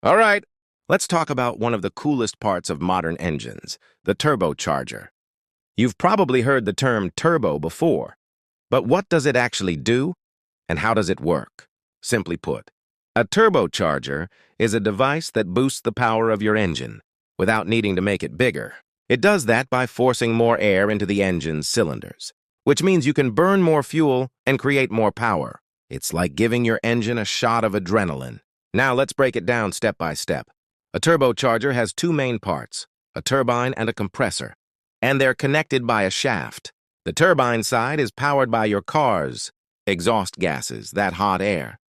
All right, let's talk about one of the coolest parts of modern engines, the turbocharger. You've probably heard the term turbo before, but what does it actually do and how does it work? Simply put, a turbocharger is a device that boosts the power of your engine without needing to make it bigger. It does that by forcing more air into the engine's cylinders, which means you can burn more fuel and create more power. It's like giving your engine a shot of adrenaline. Now let's break it down step by step. A turbocharger has two main parts, a turbine and a compressor, and they're connected by a shaft. The turbine side is powered by your car's exhaust gases, that hot air,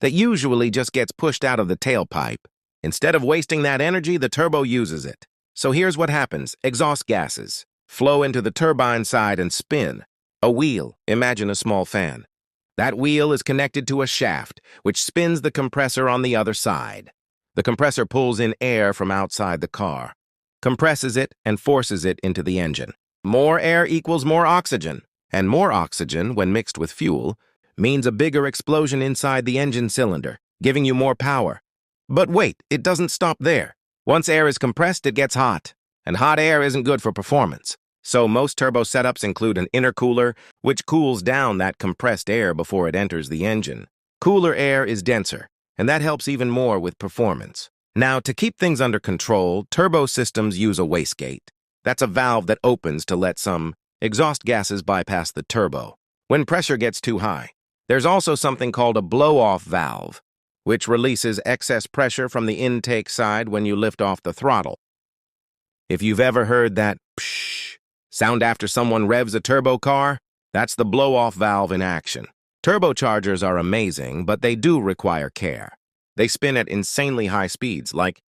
that usually just gets pushed out of the tailpipe. Instead of wasting that energy, the turbo uses it. So here's what happens. Exhaust gases flow into the turbine side and spin. A wheel, imagine a small fan. That wheel is connected to a shaft, which spins the compressor on the other side. The compressor pulls in air from outside the car, compresses it, and forces it into the engine. More air equals more oxygen, and more oxygen, when mixed with fuel, means a bigger explosion inside the engine cylinder, giving you more power. But wait, it doesn't stop there. Once air is compressed, it gets hot, and hot air isn't good for performance. So most turbo setups include an intercooler, which cools down that compressed air before it enters the engine. Cooler air is denser, and that helps even more with performance. Now, to keep things under control, turbo systems use a wastegate. That's a valve that opens to let some exhaust gases bypass the turbo when pressure gets too high. There's also something called a blow-off valve, which releases excess pressure from the intake side when you lift off the throttle. If you've ever heard that psshhh sound after someone revs a turbo car, that's the blow-off valve in action. Turbochargers are amazing, but they do require care. They spin at insanely high speeds, like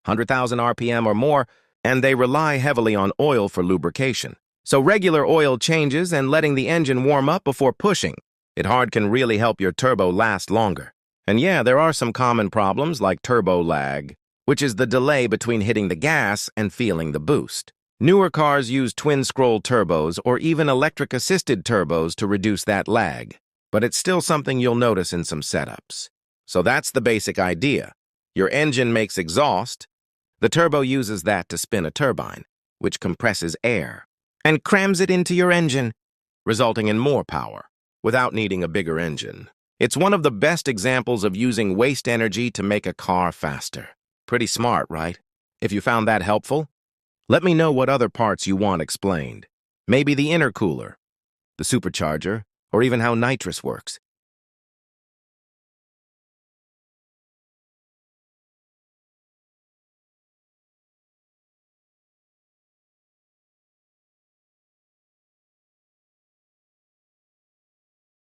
100,000 RPM or more, and they rely heavily on oil for lubrication. So regular oil changes and letting the engine warm up before pushing it hard can really help your turbo last longer. And yeah, there are some common problems like turbo lag, which is the delay between hitting the gas and feeling the boost. Newer cars use twin-scroll turbos or even electric-assisted turbos to reduce that lag, but it's still something you'll notice in some setups. So that's the basic idea. Your engine makes exhaust. The turbo uses that to spin a turbine, which compresses air and crams it into your engine, resulting in more power without needing a bigger engine. It's one of the best examples of using waste energy to make a car faster. Pretty smart, right? If you found that helpful, let me know what other parts you want explained. Maybe the intercooler, the supercharger, or even how nitrous works.